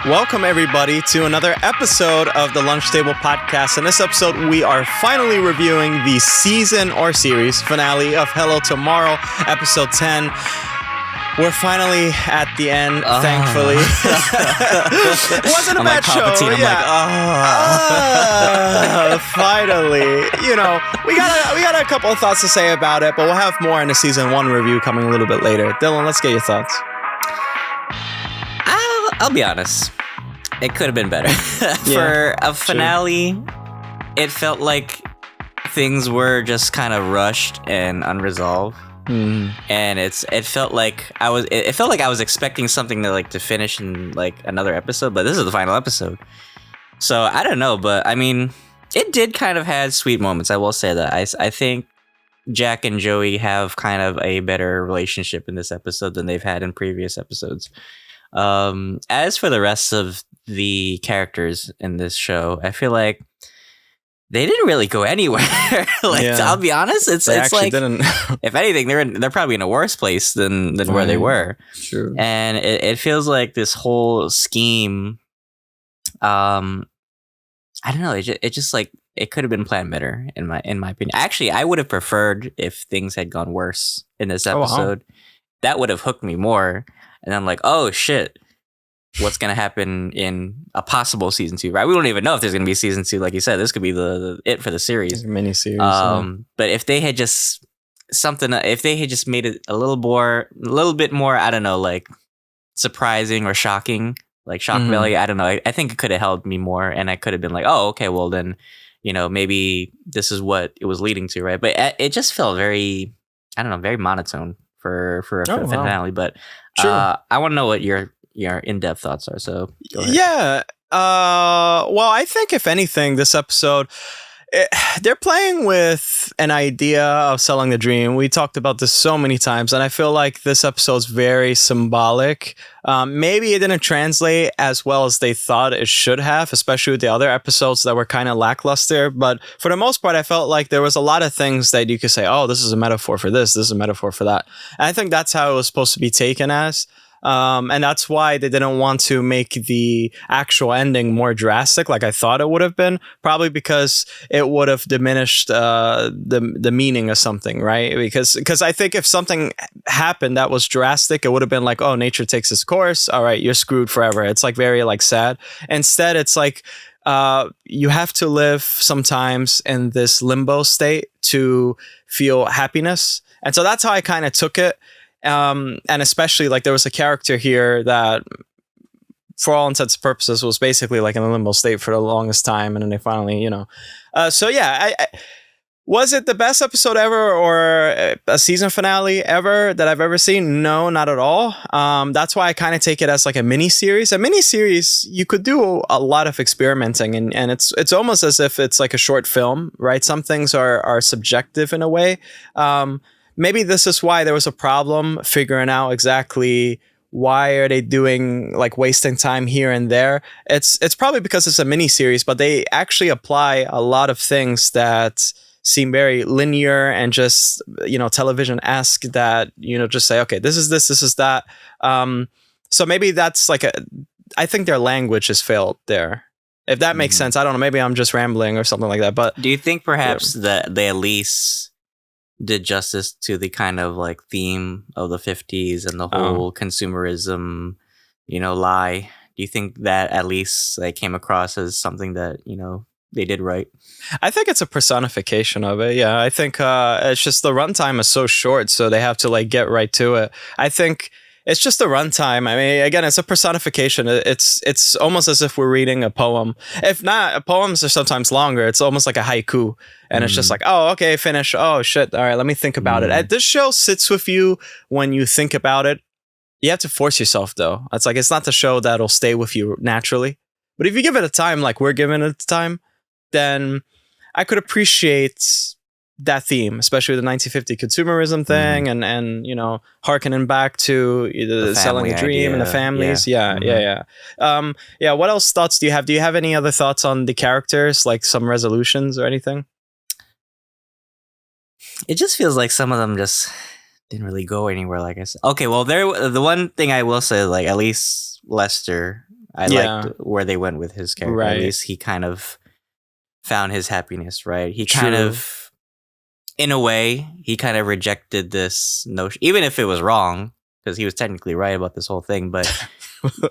Welcome, everybody, to another episode of the Lunch Table Podcast. In this episode, we are finally reviewing the season or series finale of Hello Tomorrow, episode 10. We're finally at the end, thankfully. It wasn't a bad show. Finally. You know, we got a couple of thoughts to say about it, but we'll have more in the season 1 review coming a little bit later. Dylan, let's get your thoughts. I'll be honest. It could have been better. For a finale, it felt like things were just kind of rushed and unresolved. And it felt like I was expecting something to finish in like another episode, but this is the final episode. So I don't know, but I mean, it did kind of had sweet moments. I will say that. I think Jack and Joey have kind of a better relationship in this episode than they've had in previous episodes. As for the rest of the characters in this show, I feel like they didn't really go anywhere. I'll be honest, it's like didn't. If anything, they're probably in a worse place than where they were. True. And it feels like this whole scheme. I don't know. It just like it could have been planned better in my opinion. Actually, I would have preferred if things had gone worse in this episode. That would have hooked me more. And I'm like, oh shit, what's gonna happen in a possible season 2? Right? We don't even know if there's gonna be season 2. Like you said, this could be the it for the series, mini series. But if they had just made it a little bit more, I don't know, like surprising or shocking, like shock value. I don't know. I think it could have held me more, and I could have been like, oh, okay, well then, maybe this is what it was leading to, right? But it just felt very, I don't know, very monotone for a finale. But I want to know what your in-depth thoughts are. So go ahead. Yeah. Well, I think if anything, this episode, they're playing with an idea of selling the dream. We talked about this so many times, and I feel like this episode's very symbolic. Maybe it didn't translate as well as they thought it should have, especially with the other episodes that were kind of lackluster. But for the most part, I felt like there was a lot of things that you could say, oh, this is a metaphor for this is a metaphor for that. And I think that's how it was supposed to be taken as. And that's why they didn't want to make the actual ending more drastic like I thought it would have been, probably because it would have diminished the meaning of something, right? Because I think if something happened that was drastic, it would have been like, oh, nature takes its course. All right, you're screwed forever. It's like very like sad. Instead, it's like you have to live sometimes in this limbo state to feel happiness. And so that's how I kind of took it. And especially like there was a character here that for all intents and purposes was basically like in a limbo state for the longest time. And then they finally, was it the best episode ever or a season finale ever that I've ever seen? No, not at all. That's why I kind of take it as like a mini series. A mini series, you could do a lot of experimenting and it's almost as if it's like a short film, right? Some things are subjective in a way. Maybe this is why there was a problem figuring out exactly why are they doing like wasting time here and there. It's probably because it's a mini series, but they actually apply a lot of things that seem very linear and just, television-esque that, just say, okay, this is that. So maybe that's like I think their language has failed there. If that makes sense. I don't know. Maybe I'm just rambling or something like that. But do you think perhaps that they at least did justice to the kind of like theme of the 50s and the whole consumerism, lie? Do you think that at least they came across as something that, they did right? I think it's a personification of it. Yeah, I think it's just the runtime is so short, so they have to like get right to it. I think it's just the runtime. I mean, again, it's a personification. It's almost as if we're reading a poem. If not, poems are sometimes longer. It's almost like a haiku. And it's just like, oh, okay, finish. Oh, shit. All right, let me think about it. This show sits with you when you think about it. You have to force yourself, though. It's like, it's not the show that'll stay with you naturally. But if you give it a time, like we're giving it a time, then I could appreciate that theme, especially the 1950 consumerism thing and harkening back to the selling the dream idea. And the families. Yeah. What else thoughts do you have? Do you have any other thoughts on the characters, like some resolutions or anything? It just feels like some of them just didn't really go anywhere, like I said. Okay, well, the one thing I will say, like, at least Lester, I liked where they went with his character. Right. At least he kind of found his happiness, right? He kind of, in a way, he kind of rejected this notion, even if it was wrong, because he was technically right about this whole thing. But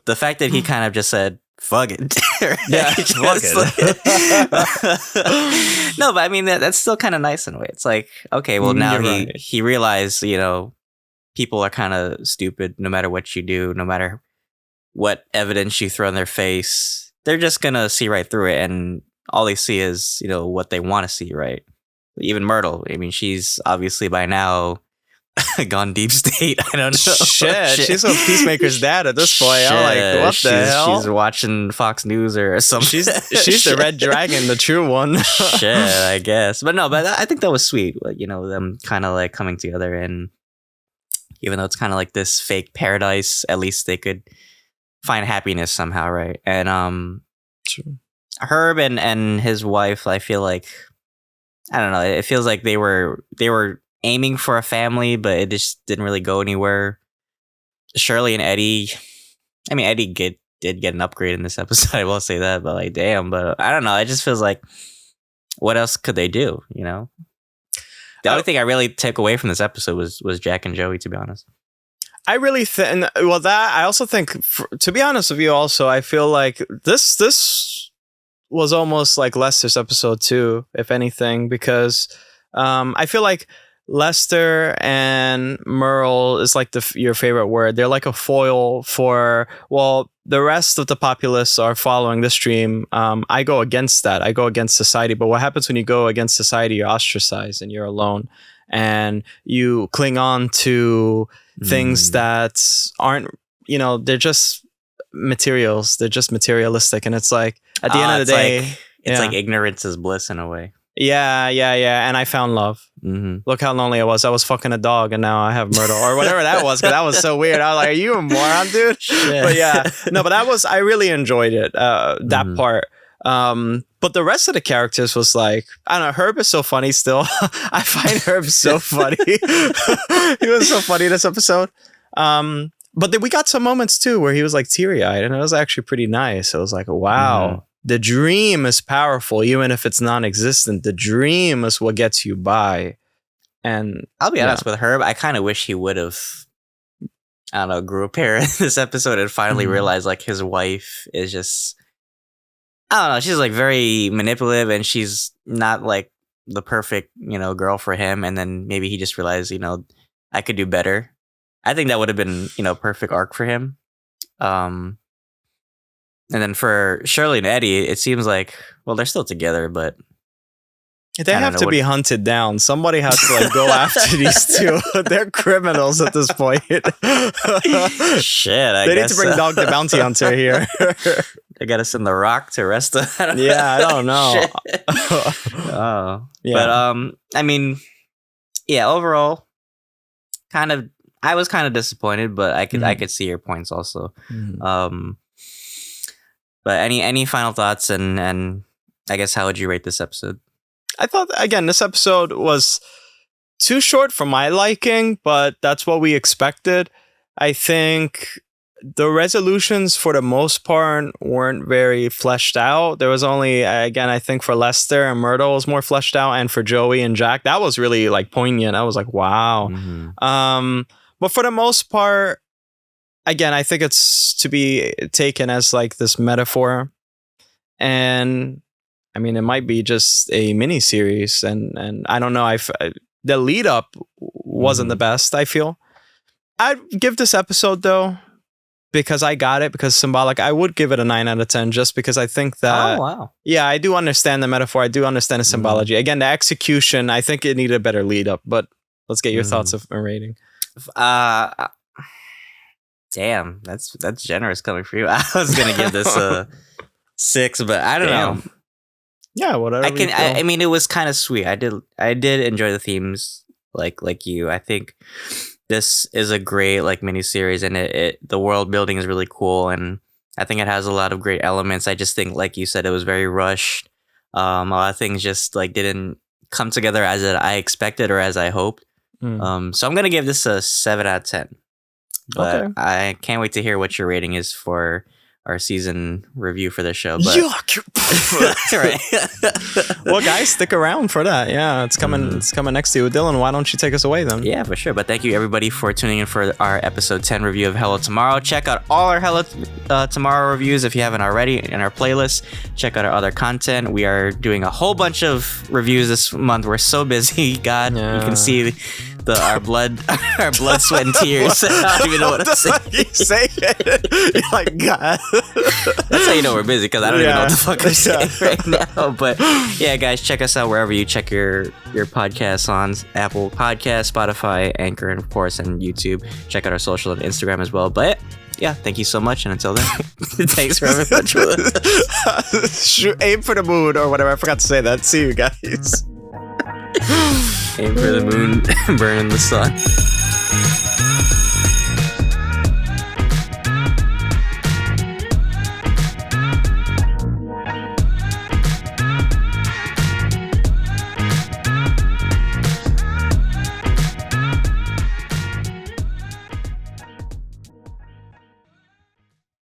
the fact that he kind of just said, fuck it. Yeah, fuck it. No, but I mean, that's still kind of nice in a way. It's like, okay, well, now he realized, people are kind of stupid no matter what you do, no matter what evidence you throw in their face. They're just going to see right through it. And all they see is, what they want to see, right? Even Myrtle. I mean, she's obviously by now gone deep state. I don't know. Shit. She's a Peacemaker's dad at this point. I'm like, what the hell? She's watching Fox News or something. She's the Red Dragon, the true one. Shit, I guess. But no, I think that was sweet. Them kind of like coming together, and even though it's kind of like this fake paradise, at least they could find happiness somehow, right? And true. Herb and his wife, I feel like, I don't know, it feels like they were aiming for a family, but it just didn't really go anywhere. Shirley and Eddie, I mean, Eddie did get an upgrade in this episode, I will say that, but like, damn, but I don't know, it just feels like, what else could they do, The only thing I really took away from this episode was Jack and Joey, to be honest. I really think, I also think, to be honest with you also, I feel like this was almost like Lester's episode too, if anything, because I feel like Lester and Merle is like your favorite word. They're like a foil for, the rest of the populace are following this dream. I go against that. I go against society. But what happens when you go against society? You're ostracized and you're alone. And you cling on to things that aren't, they're just materials. They're just materialistic. And it's like, at the end of the day, it's like ignorance is bliss in a way. Yeah. And I found love. Mm-hmm. Look how lonely I was. I was fucking a dog and now I have Myrtle or whatever that was, because that was so weird. I was like, are you a moron, dude? Shit. But yeah, no, but I really enjoyed it, that part. But the rest of the characters was like, I don't know, Herb is so funny still. I find Herb so funny. He was so funny this episode. But then we got some moments too where he was like teary-eyed, and it was actually pretty nice. It was like, wow, the dream is powerful, even if it's non-existent. The dream is what gets you by. And I'll be honest with Herb, I kind of wish he would have, I don't know, grew a pair in this episode and finally realized like his wife is just, I don't know, she's like very manipulative and she's not like the perfect, girl for him. And then maybe he just realized, I could do better. I think that would have been, perfect arc for him. And then for Shirley and Eddie, it seems like, they're still together, but they have to be hunted down. Somebody has to like go after these two. They're criminals at this point. Shit, They need to bring Dog the Bounty Hunter here. They got to send the Rock to arrest them. I don't know. Oh, yeah. But I mean, yeah. Overall, I was kind of disappointed, but I could see your points also. But any final thoughts and I guess how would you rate this episode? I thought, again, this episode was too short for my liking, but that's what we expected. I think the resolutions for the most part weren't very fleshed out. There was only, again, I think for Lester and Myrtle was more fleshed out, and for Joey and Jack, that was really like poignant. I was like, wow. But for the most part, again, I think it's to be taken as like this metaphor. And I mean, it might be just a mini series, and I don't know. The lead up wasn't the best, I feel. I'd give this episode though, because I got it, because symbolic. I would give it a 9 out of 10, just because I think that. Oh wow! Yeah, I do understand the metaphor. I do understand the symbology. Again, the execution, I think it needed a better lead up. But let's get your thoughts of a rating. Damn, that's generous coming for you. I was gonna give this a 6, but I don't know. Yeah, whatever. I mean, it was kind of sweet. I did enjoy the themes, like you. I think this is a great like miniseries, and the world building is really cool, and I think it has a lot of great elements. I just think, like you said, it was very rushed. A lot of things just like didn't come together as I expected or as I hoped. So I'm gonna give this a 7 out of 10. But I can't wait to hear what your rating is for our season review for the show. But right. Well, guys, stick around for that. Yeah, it's coming. It's coming next to you, Dylan. Why don't you take us away then? Yeah, for sure. But thank you everybody for tuning in for our episode 10 review of Hello Tomorrow. Check out all our Hello Tomorrow reviews if you haven't already in our playlist. Check out our other content. We are doing a whole bunch of reviews this month. We're so busy. God, you can see our blood, sweat, and tears. I don't even know what to say. You say it. You're like, God. That's how you know we're busy, because I don't even know what the fuck I'm saying right now. But yeah, guys, check us out wherever you check your podcasts on: Apple Podcasts, Spotify, Anchor, and of course, and YouTube. Check out our social and Instagram as well. But yeah, thank you so much, and until then, thanks very much. Aim for the moon or whatever. I forgot to say that. See you guys. Aim for the moon, burn in the sun.